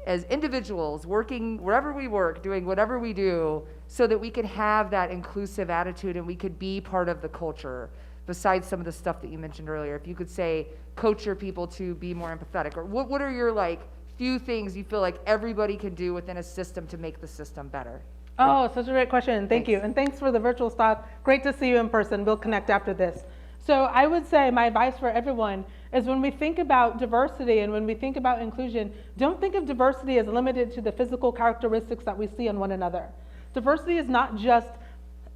as individuals working wherever we work, doing whatever we do, so that we can have that inclusive attitude and we could be part of the culture, besides some of the stuff that you mentioned earlier? If you could say, coach your people to be more empathetic, or what are your few things you feel like everybody can do within a system to make the system better? Oh, such a great question. Thank you. And thanks for the virtual talk. Great to see you in person. We'll connect after this. So I would say my advice for everyone is, when we think about diversity and when we think about inclusion, don't think of diversity as limited to the physical characteristics that we see in one another. Diversity is not just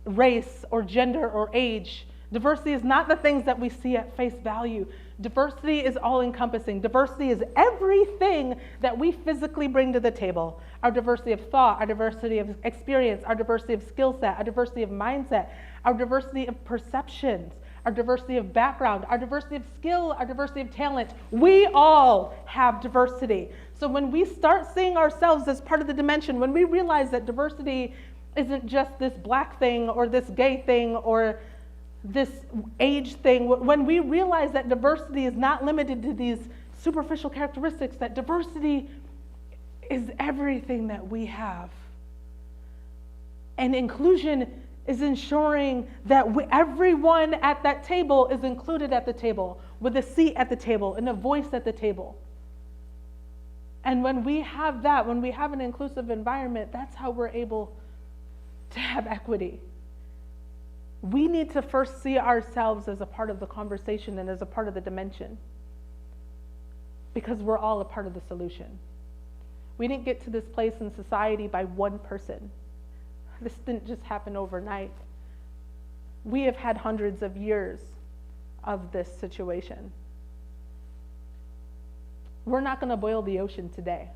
race or gender or age. Diversity is not the things that we see at face value. Diversity is all-encompassing. Diversity is everything that we physically bring to the table. Our diversity of thought, our diversity of experience, our diversity of skill set, our diversity of mindset, our diversity of perceptions, our diversity of background, our diversity of skill, our diversity of talent. We all have diversity. So when we start seeing ourselves as part of the dimension, when we realize that diversity isn't just this black thing or this gay thing or this age thing, when we realize that diversity is not limited to these superficial characteristics, that diversity is everything that we have. And inclusion is ensuring that everyone at that table is included at the table, with a seat at the table and a voice at the table. And when we have that, when we have an inclusive environment, that's how we're able to have equity. We need to first see ourselves as a part of the conversation and as a part of the dimension, because we're all a part of the solution. We didn't get to this place in society by one person. This didn't just happen overnight. We have had hundreds of years of this situation. We're not going to boil the ocean today.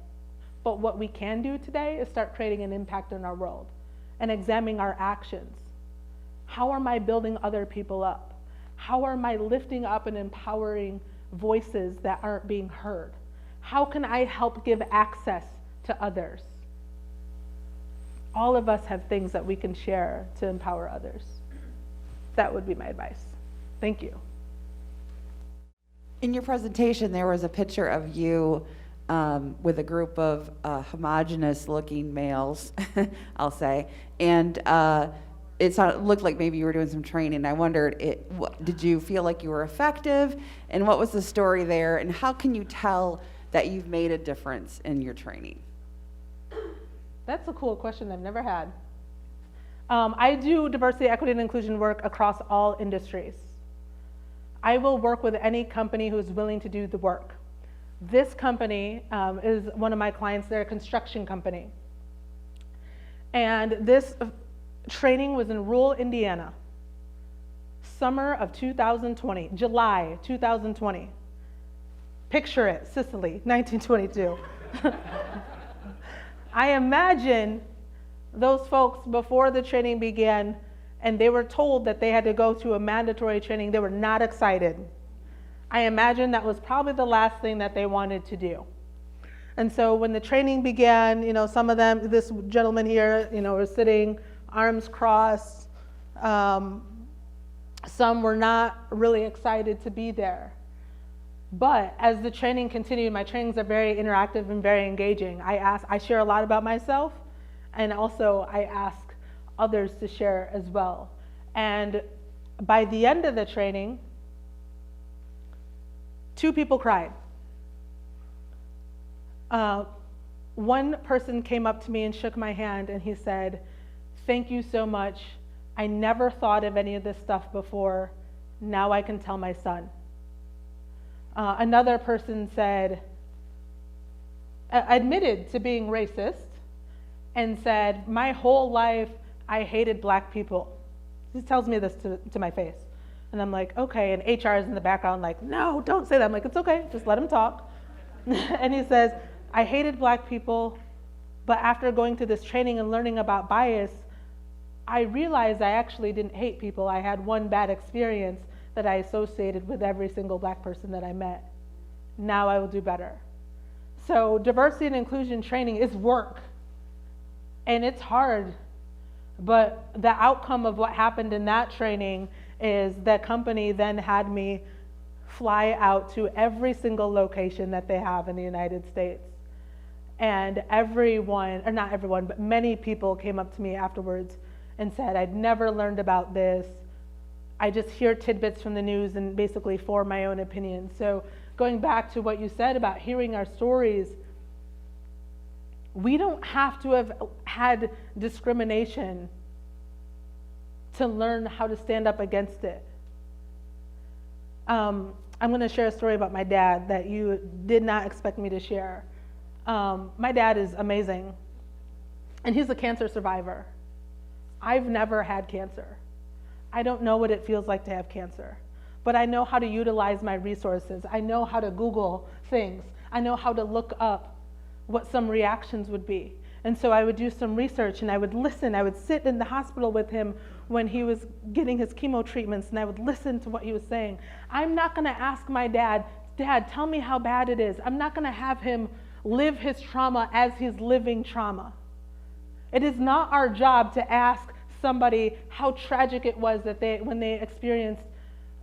But what we can do today is start creating an impact in our world and examining our actions. How am I building other people up? How am I lifting up and empowering voices that aren't being heard? How can I help give access to others? All of us have things that we can share to empower others. That would be my advice. Thank you. In your presentation, there was a picture of you with a group of homogenous looking males, I'll say, and it looked like maybe you were doing some training. I wondered, did you feel like you were effective, and what was the story there, and how can you tell that you've made a difference in your training? That's a cool question I've never had. I do diversity, equity, and inclusion work across all industries. I will work with any company who's willing to do the work. This company is one of my clients. They're a construction company. And this training was in rural Indiana, summer of 2020, July 2020. Picture it, Sicily, 1922. I imagine those folks, before the training began, and they were told that they had to go to a mandatory training, they were not excited. I imagine that was probably the last thing that they wanted to do. And so when the training began, some of them, this gentleman here, were sitting, arms crossed. Some were not really excited to be there. But as the training continued, my trainings are very interactive and very engaging. I share a lot about myself, and also I ask others to share as well. And by the end of the training, 2 people cried. One person came up to me and shook my hand, and he said, "Thank you so much. I never thought of any of this stuff before. Now I can tell my son." Another person admitted to being racist and said, "My whole life I hated black people." He tells me this to my face. And I'm like, okay, and HR is in the background like, "No, don't say that." I'm like, "It's okay, just let him talk." And he says, "I hated black people, but after going to this training and learning about bias, I realized I actually didn't hate people. I had one bad experience that I associated with every single black person that I met. Now I will do better." So diversity and inclusion training is work, and it's hard. But the outcome of what happened in that training is the company then had me fly out to every single location that they have in the United States. And everyone, or not everyone, but many people came up to me afterwards and said, "I'd never learned about this. I just hear tidbits from the news and basically form my own opinion." So going back to what you said about hearing our stories, we don't have to have had discrimination to learn how to stand up against it. I'm going to share a story about my dad that you did not expect me to share. My dad is amazing, and he's a cancer survivor. I've never had cancer. I don't know what it feels like to have cancer, but I know how to utilize my resources. I know how to Google things. I know how to look up what some reactions would be. And so I would do some research, and I would listen. I would sit in the hospital with him when he was getting his chemo treatments, and I would listen to what he was saying. I'm not going to ask my dad, "Dad, tell me how bad it is." I'm not going to have him live his trauma as he's living trauma. It is not our job to ask somebody how tragic it was that when they experienced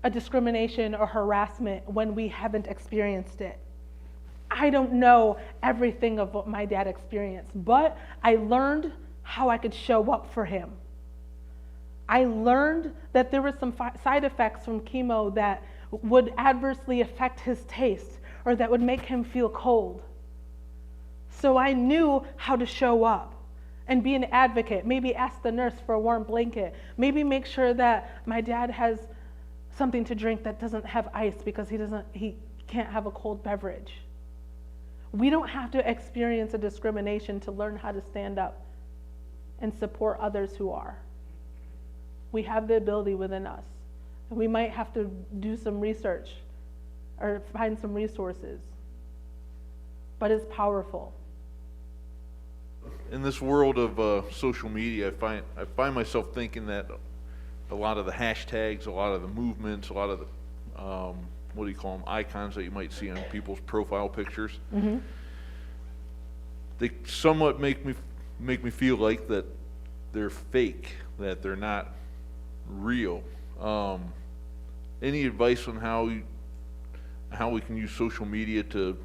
a discrimination or harassment when we haven't experienced it. I don't know everything of what my dad experienced, but I learned how I could show up for him. I learned that there were some side effects from chemo that would adversely affect his taste or that would make him feel cold. So I knew how to show up and be an advocate. Maybe ask the nurse for a warm blanket. Maybe make sure that my dad has something to drink that doesn't have ice because he can't have a cold beverage. We don't have to experience a discrimination to learn how to stand up and support others who are. We have the ability within us. And we might have to do some research or find some resources, but it's powerful. In this world of social media, I find myself thinking that a lot of the hashtags, a lot of the movements, a lot of the what do you call them, icons that you might see on people's profile pictures, they somewhat make me feel like that they're fake, that they're not real. Any advice on how we can use social media to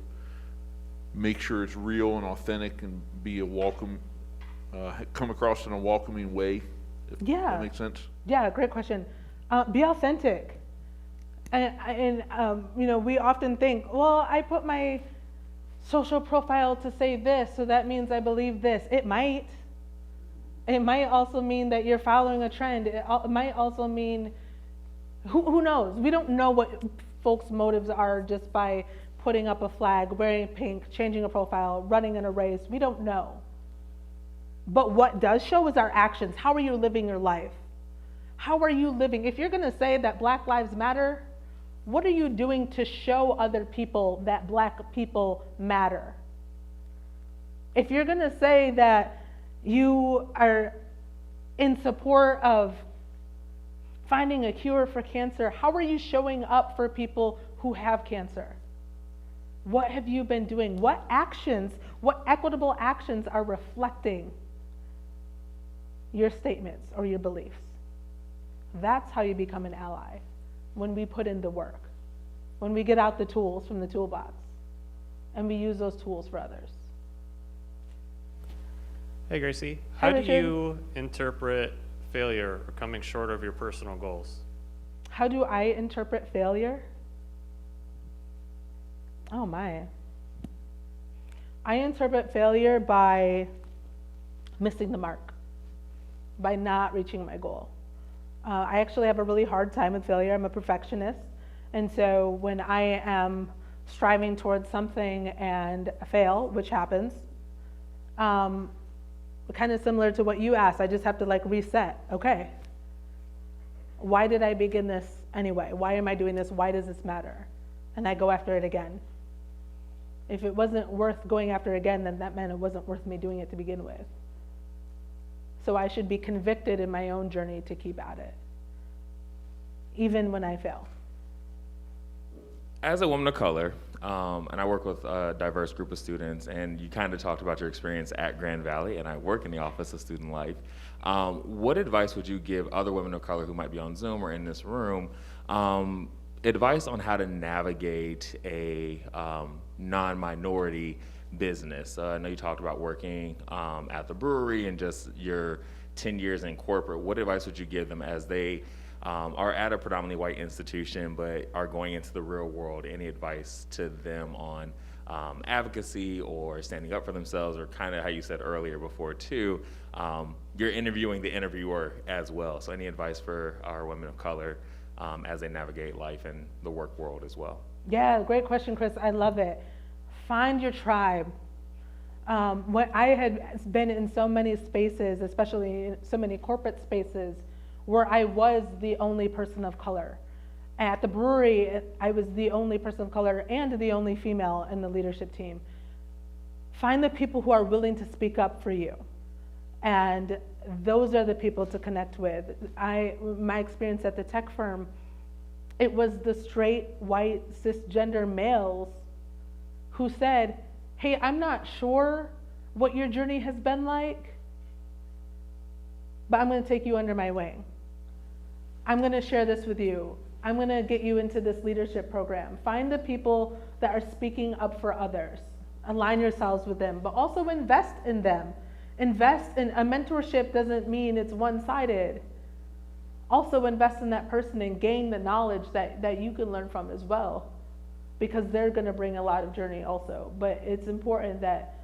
make sure it's real and authentic and be a welcome, come across in a welcoming way, if that makes sense? Yeah, great question. Be authentic. And you know, we often think, well, I put my social profile to say this, so that means I believe this. It might. It might also mean that you're following a trend. It might also mean, who knows? We don't know what folks' motives are just by putting up a flag, wearing pink, changing a profile, running in a race. We don't know. But what does show is our actions. How are you living your life? How are you living? If you're going to say that Black Lives Matter, what are you doing to show other people that Black people matter? If you're going to say that you are in support of finding a cure for cancer, how are you showing up for people who have cancer? What have you been doing? What actions, what equitable actions are reflecting your statements or your beliefs? That's how you become an ally, when we put in the work, when we get out the tools from the toolbox, and we use those tools for others. Hey, Graci. Hi, How do Richard. you interpret failure or coming short of your personal goals? How do I interpret failure? Oh my. I interpret failure by missing the mark, by not reaching my goal. I actually have a really hard time with failure. I'm a perfectionist. And so when I am striving towards something and fail, which happens, kind of similar to what you asked, I just have to like reset. Okay, why did I begin this anyway? Why am I doing this? Why does this matter? And I go after it again. If it wasn't worth going after again, then that meant it wasn't worth me doing it to begin with. So I should be convicted in my own journey to keep at it, even when I fail. As a woman of color, and I work with a diverse group of students, and you kind of talked about your experience at Grand Valley, and I work in the Office of Student Life. What advice would you give other women of color who might be on Zoom or in this room, advice on how to navigate a non-minority business? I know you talked about working at the brewery and just your 10 years in corporate. What advice would you give them as they are at a predominantly white institution but are going into the real world? Any advice to them on advocacy or standing up for themselves, or kind of how you said earlier before too, you're interviewing the interviewer as well. So any advice for our women of color as they navigate life and the work world as well? Yeah, great question, Chris. I love it. Find your tribe. When I had been in so many spaces, especially in so many corporate spaces, where I was the only person of color. At the brewery, I was the only person of color and the only female in the leadership team. Find the people who are willing to speak up for you. And those are the people to connect with. My experience at the tech firm, it was the straight, white, cisgender males who said, hey, I'm not sure what your journey has been like, but I'm going to take you under my wing. I'm going to share this with you. I'm going to get you into this leadership program. Find the people that are speaking up for others. Align yourselves with them, but also invest in them. Invest in a mentorship doesn't mean it's one-sided. Also invest in that person and gain the knowledge that you can learn from as well, because they're going to bring a lot of journey also. But it's important that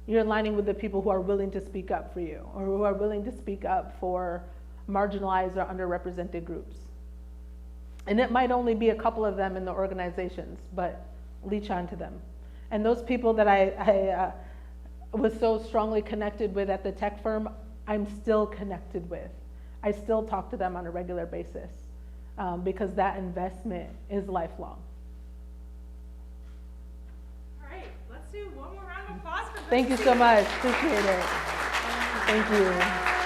you're aligning with the people who are willing to speak up for you, or who are willing to speak up for marginalized or underrepresented groups. And it might only be a couple of them in the organizations, but leech onto them. And those people that I was so strongly connected with at the tech firm, I'm still connected with. I still talk to them on a regular basis because that investment is lifelong. All right, let's do one more round of applause for Thank you Graci. so much. Appreciate it. Thank you.